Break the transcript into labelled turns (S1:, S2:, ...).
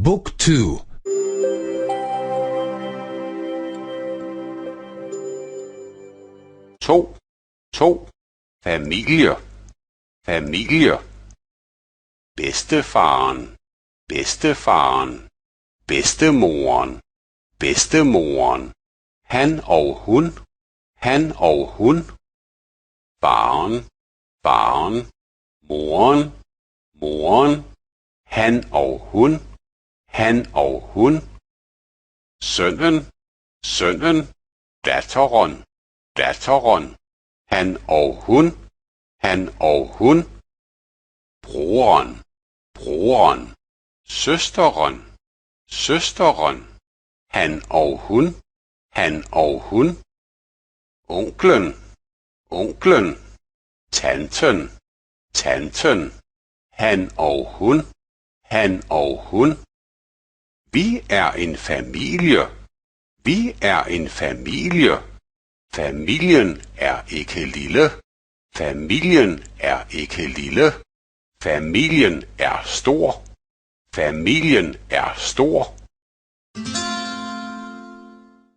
S1: Book 2.
S2: To. Familie. Bedstefaren. Bedstemoren. Han og hun. Faren. Moren. Han og hun. Sønnen. Datteren. Han og hun. Broren. Søsteren. Han og hun. Onklen. Tanten. Han og hun. Vi er en familie. Familien er ikke lille. Familien er stor.